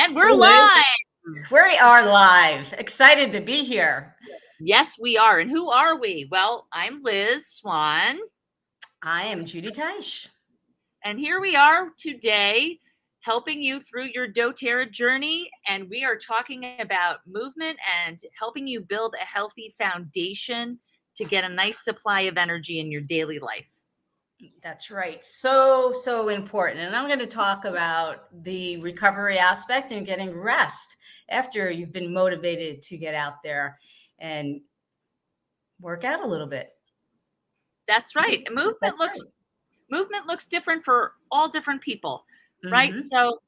And we're Liz, live. we are live. Excited to be here. Yes, we are. And who are we? Well, I'm Liz Swan. I am Judy Teish. And here we are today helping you through your doTERRA journey. And we are talking about movement and helping you build a healthy foundation to get a nice supply of energy in your daily life. That's right. So important. And I'm going to talk about the recovery aspect and getting rest after you've been motivated to get out there and work out a little bit. That's right. Movement looks different for all different people, right? Mm-hmm. So,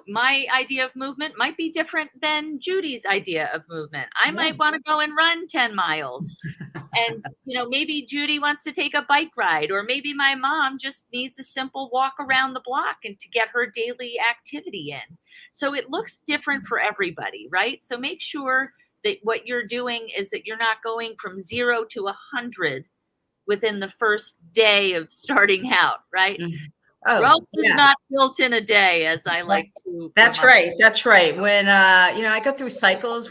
my idea of movement might be different than Judy's idea of movement. I Yeah. might want to go and run 10 miles. And, maybe Judy wants to take a bike ride, or maybe my mom just needs a simple walk around the block and to get her daily activity in. So it looks different for everybody, right? So make sure that what you're doing is that you're not going from 0 to 100 within the first day of starting out, right? Mm-hmm. Oh, Rome is yeah. not built in a day, as I like to. That's right. That's right. When I go through cycles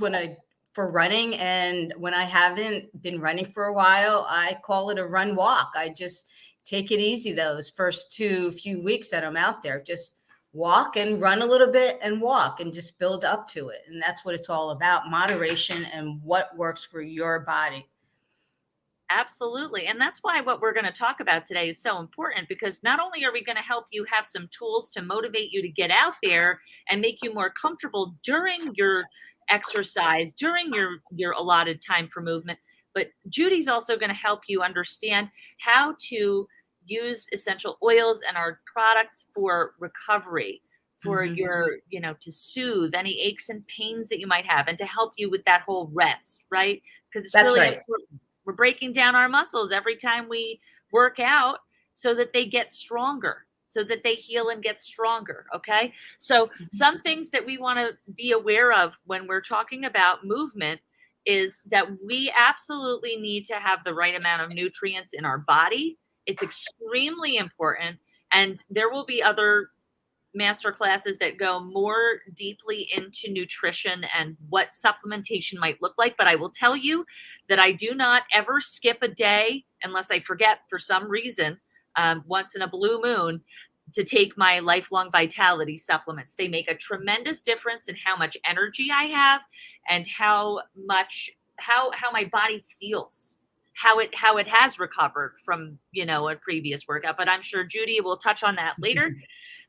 for running, and when I haven't been running for a while, I call it a run walk. I just take it easy those first few weeks that I'm out there. Just walk and run a little bit and walk and just build up to it. And that's what it's all about, moderation and what works for your body. Absolutely. And that's why what we're going to talk about today is so important, because not only are we going to help you have some tools to motivate you to get out there and make you more comfortable during your exercise, during your allotted time for movement, but Judy's also going to help you understand how to use essential oils and our products for recovery, for Mm-hmm. your, to soothe any aches and pains that you might have, and to help you with that whole rest, right? Because it's That's really right. important. We're breaking down our muscles every time we work out so that they get stronger, so that they heal and get stronger. Okay. So some things that we want to be aware of when we're talking about movement is that we absolutely need to have the right amount of nutrients in our body. It's extremely important. And there will be other master classes that go more deeply into nutrition and what supplementation might look like. But I will tell you that I do not ever skip a day unless I forget for some reason, once in a blue moon, to take my lifelong vitality supplements. They make a tremendous difference in how much energy I have and how my body feels, how it has recovered from a previous workout. But I'm sure Judy will touch on that later.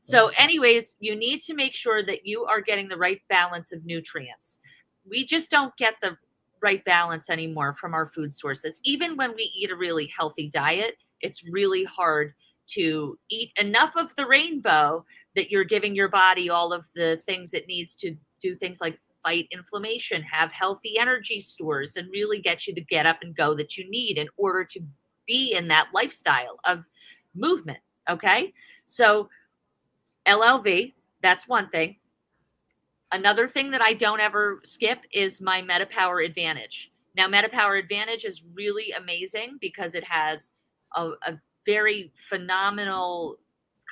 So anyways, you need to make sure that you are getting the right balance of nutrients. We just don't get the right balance anymore from our food sources. Even when we eat a really healthy diet, it's really hard to eat enough of the rainbow that you're giving your body all of the things it needs to do things like fight inflammation, have healthy energy stores, and really get you to get up and go that you need in order to be in that lifestyle of movement. Okay. So LLV, that's one thing. Another thing that I don't ever skip is my MetaPower Advantage. Now, MetaPower Advantage is really amazing because it has a very phenomenal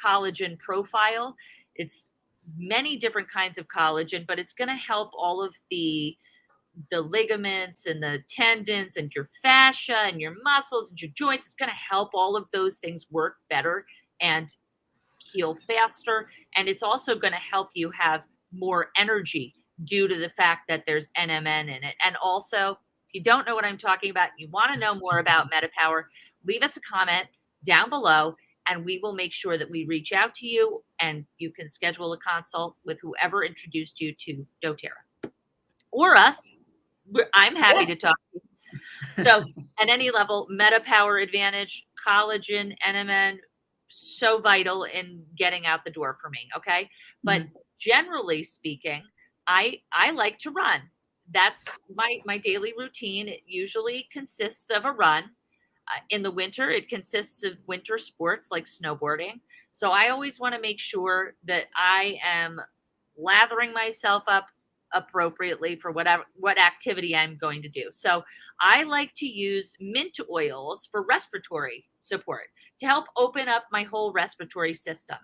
collagen profile. It's many different kinds of collagen, but it's going to help all of the ligaments and the tendons and your fascia and your muscles and your joints. It's going to help all of those things work better and heal faster. And it's also going to help you have more energy due to the fact that there's NMN in it. And also, if you don't know what I'm talking about, you want to know more about MetaPower, leave us a comment down below and we will make sure that we reach out to you and you can schedule a consult with whoever introduced you to doTERRA or us. I'm happy to talk to you. So at any level, MetaPower Advantage, collagen, NMN, so vital in getting out the door for me. Okay. But generally speaking, I like to run. That's my daily routine. It usually consists of a run. In the winter, it consists of winter sports like snowboarding. So I always want to make sure that I am lathering myself up appropriately for what activity I'm going to do. So I like to use mint oils for respiratory support to help open up my whole respiratory system.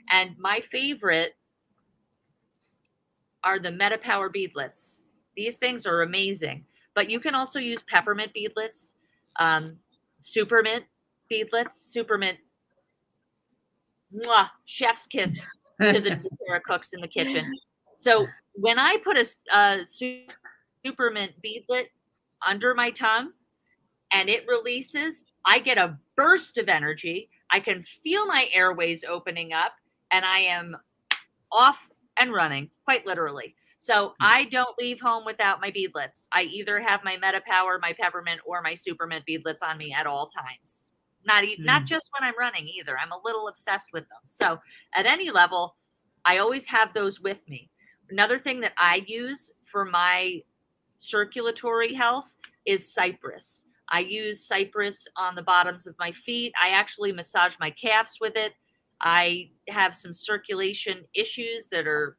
And my favorite are the MetaPower beadlets. These things are amazing, but you can also use peppermint beadlets, supermint beadlets, supermint, mwah, chef's kiss to the doTERRA cooks in the kitchen. So when I put a supermint beadlet under my tongue and it releases, I get a burst of energy. I can feel my airways opening up, and I am off and running, quite literally. So I don't leave home without my beadlets. I either have my MetaPower, my peppermint, or my supermint beadlets on me at all times. Not just when I'm running either. I'm a little obsessed with them. So at any level, I always have those with me. Another thing that I use for my circulatory health is cypress. I use cypress on the bottoms of my feet. I actually massage my calves with it. I have some circulation issues that are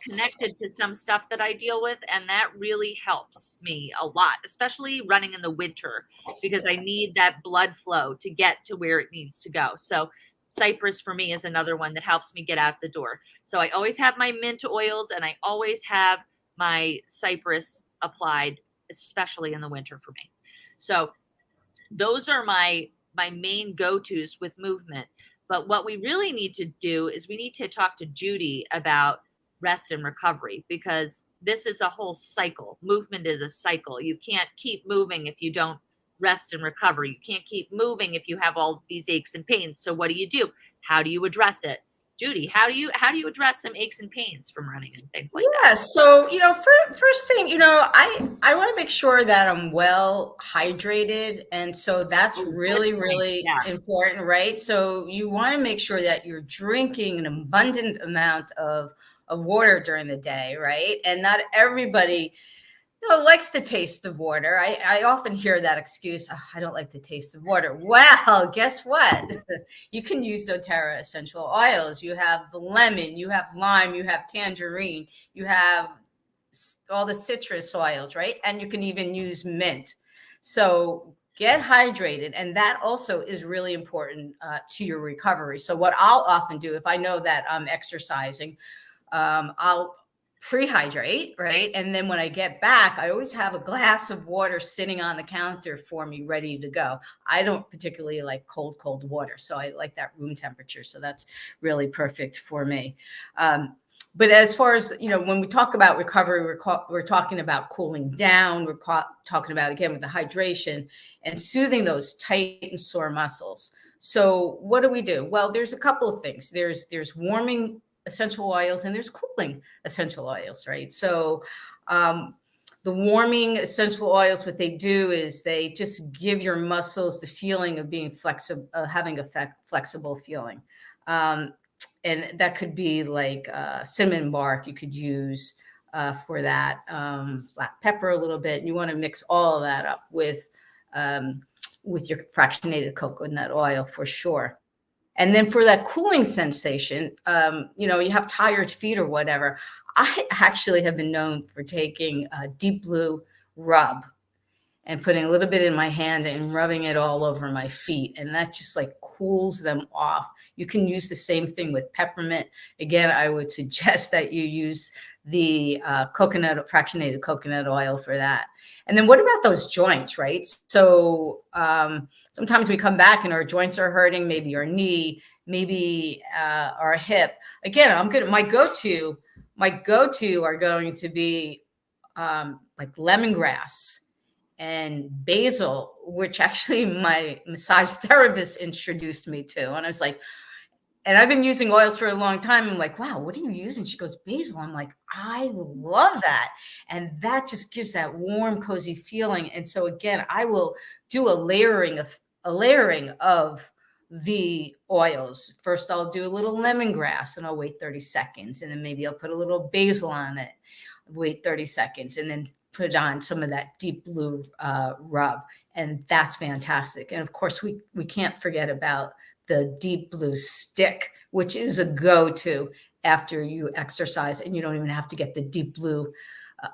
connected to some stuff that I deal with, and that really helps me a lot, especially running in the winter, because I need that blood flow to get to where it needs to go. So cypress for me is another one that helps me get out the door. So I always have my mint oils, and I always have my cypress applied, especially in the winter for me. So those are my main go-tos with movement. But what we really need to do is we need to talk to Judy about rest and recovery, because this is a whole cycle. Movement is a cycle. You can't keep moving if you don't rest and recover. You can't keep moving if you have all these aches and pains. So what do? How do you address it? Judy, how do you address some aches and pains from running and things like that? Yeah, so first thing, I want to make sure that I'm well hydrated, and so that's really Yeah. important, right? So you want to make sure that you're drinking an abundant amount of water during the day, right? And not everybody likes the taste of water. I often hear that excuse, "Oh, I don't like the taste of water." Well, guess what? You can use doTERRA essential oils. You have the lemon, you have lime, you have tangerine, you have all the citrus oils, right? And you can even use mint. So get hydrated. And that also is really important to your recovery. So what I'll often do, if I know that I'm exercising, I'll pre-hydrate, right? And then when I get back, I always have a glass of water sitting on the counter for me, ready to go. I don't particularly like cold water, so I like that room temperature. So that's really perfect for me. But as far as, when we talk about recovery, we're talking about cooling down. We're talking about, again, with the hydration and soothing those tight and sore muscles. So what do? Well, there's a couple of things. There's warming essential oils and there's cooling essential oils, right? So the warming essential oils, what they do is they just give your muscles the feeling of being flexible, having a flexible feeling. And that could be like cinnamon bark you could use for that, black pepper a little bit. And you want to mix all of that up with your fractionated coconut oil for sure. And then for that cooling sensation, you have tired feet or whatever. I actually have been known for taking a deep blue rub and putting a little bit in my hand and rubbing it all over my feet. And that just like cools them off. You can use the same thing with peppermint. Again, I would suggest that you use the fractionated coconut oil for that. And then what about those joints, right? So sometimes we come back and our joints are hurting, maybe our knee, maybe our hip. Again, my go-to are going to be like lemongrass and basil, which actually my massage therapist introduced me to. And I was like, and I've been using oils for a long time. I'm like, wow, what are you using? She goes, basil. I'm like, I love that. And that just gives that warm, cozy feeling. And so again, I will do a layering of the oils. First, I'll do a little lemongrass and I'll wait 30 seconds. And then maybe I'll put a little basil on it, wait 30 seconds, and then put on some of that deep blue rub. And that's fantastic. And of course, we can't forget about the deep blue stick, which is a go-to after you exercise, and you don't even have to get the deep blue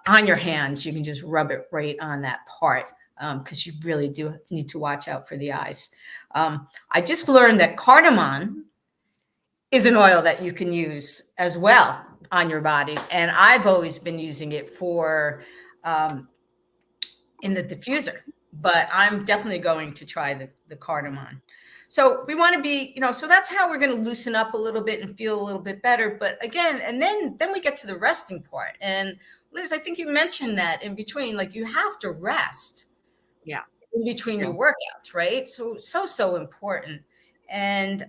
on your hands. You can just rub it right on that part, because you really do need to watch out for the eyes. I just learned that cardamom is an oil that you can use as well. on your body. And I've always been using it for in the diffuser, but I'm definitely going to try the cardamom. So we want to be, so that's how we're going to loosen up a little bit and feel a little bit better. But again, and then we get to the resting part. And Liz, I think you mentioned that in between, like you have to rest. Yeah. In between your workouts, right? So important. And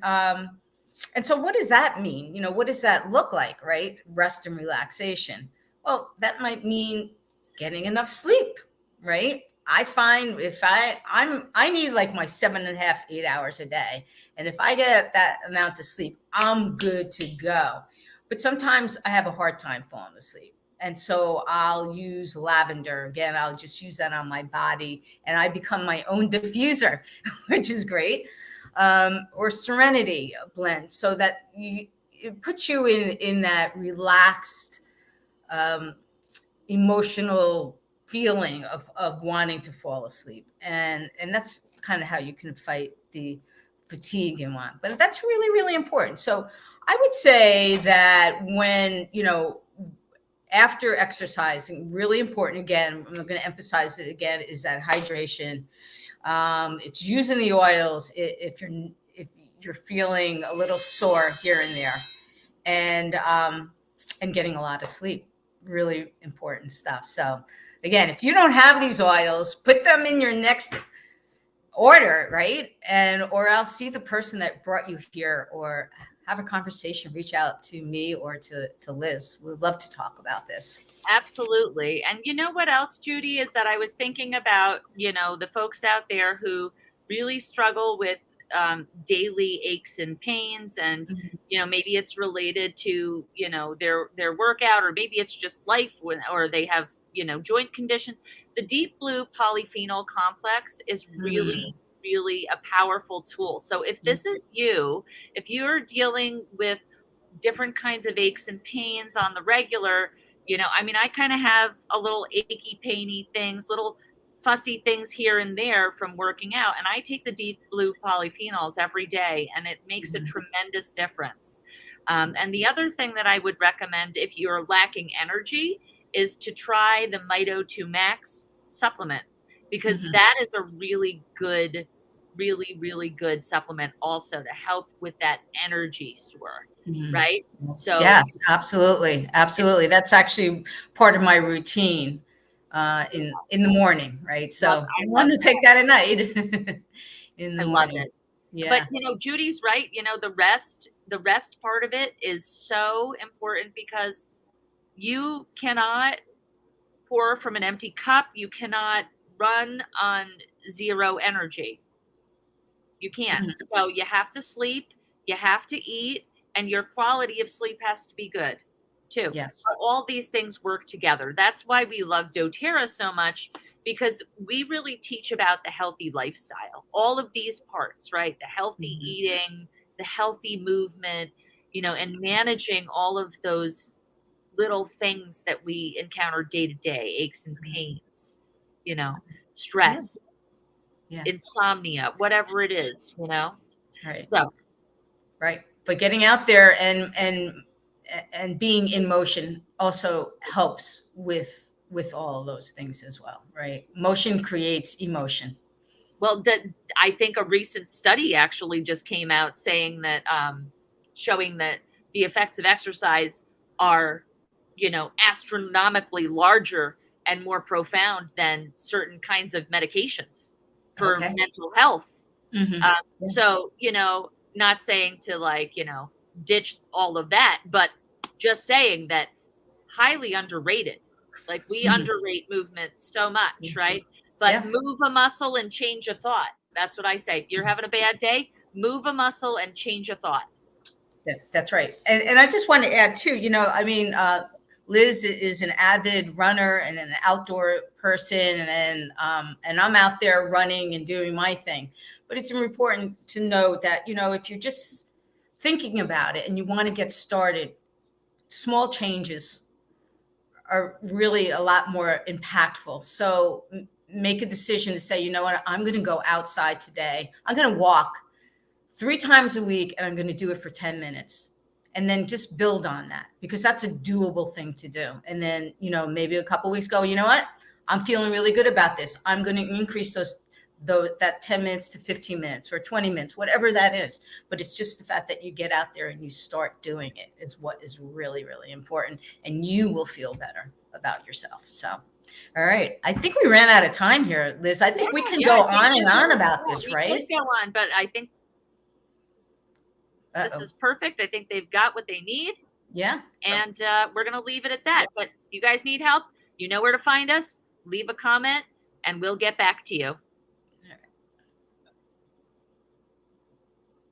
so what does that mean? What does that look like, right? Rest and relaxation. Well, that might mean getting enough sleep, right? I find if I need like my 7.5, 8 hours a day. And if I get that amount of sleep, I'm good to go. But sometimes I have a hard time falling asleep. And so I'll use lavender. Again, I'll just use that on my body and I become my own diffuser, which is great. Or Serenity blend, so that it puts you in that relaxed, emotional feeling of wanting to fall asleep. And that's kind of how you can fight the fatigue and want. But that's really, really important. So I would say that when, after exercising, really important, again, I'm going to emphasize it again, is that hydration. It's using the oils if you're feeling a little sore here and there, and getting a lot of sleep. Really important stuff. So again, if you don't have these oils, put them in your next order, right? Or I'll see the person that brought you here, or have a conversation, reach out to me or to Liz. We'd love to talk about this. Absolutely. And you know what else, Judy, is that I was thinking about, the folks out there who really struggle with daily aches and pains, and maybe it's related to their workout, or maybe it's just life, or they have joint conditions. The deep blue polyphenol complex is really really a powerful tool. So if this is you, if you're dealing with different kinds of aches and pains on the regular, I kind of have a little achy painy things, little fussy things here and there from working out, and I take the deep blue polyphenols every day, and it makes a tremendous difference. And the other thing that I would recommend if you're lacking energy is to try the Mito 2 Max supplement, because that is a really good, really, really good supplement also to help with that energy store. Right. So yes, absolutely. That's actually part of my routine in the morning, right? So I want to take that at night in the morning. Love it. Yeah. But Judy's right. The rest part of it is so important, because you cannot pour from an empty cup. You cannot run on zero energy. You can't. So you have to sleep, you have to eat, and your quality of sleep has to be good too. Yes. So all these things work together. That's why we love doTERRA so much, because we really teach about the healthy lifestyle. All of these parts, right? The healthy eating, the healthy movement, and managing all of those little things that we encounter day to day, aches and pains, stress, insomnia, whatever it is, Right. So, right. But getting out there and being in motion also helps with all of those things as well, right? Motion creates emotion. Well, I think a recent study actually just came out saying that, showing that the effects of exercise are, astronomically larger and more profound than certain kinds of medications for mental health. So, not saying to ditch all of that, but just saying that highly underrated. Like we underrate movement so much, right? But move a muscle and change a thought. That's what I say. If you're having a bad day, move a muscle and change a thought. That's right. And I just want to add too, Liz is an avid runner and an outdoor person, and I'm out there running and doing my thing. But it's important to know that, if you're just thinking about it and you want to get started, small changes are really a lot more impactful. So make a decision to say, you know what, I'm going to go outside today. I'm going to walk 3 times a week, and I'm going to do it for 10 minutes. and then just build on that, because that's a doable thing to do. And then, you know, maybe a couple weeks go, you know what, I'm feeling really good about this. I'm going to increase that 10 minutes to 15 minutes or 20 minutes, whatever that is. But it's just the fact that you get out there and you start doing it is what is really, really important. And you will feel better about yourself. So, all right. I think we ran out of time here, Liz. I think we can go on and on about this, right? We could go on, but I think this is perfect. I think they've got what they need. Yeah. And we're going to leave it at that. But if you guys need help, you know where to find us. Leave a comment and we'll get back to you.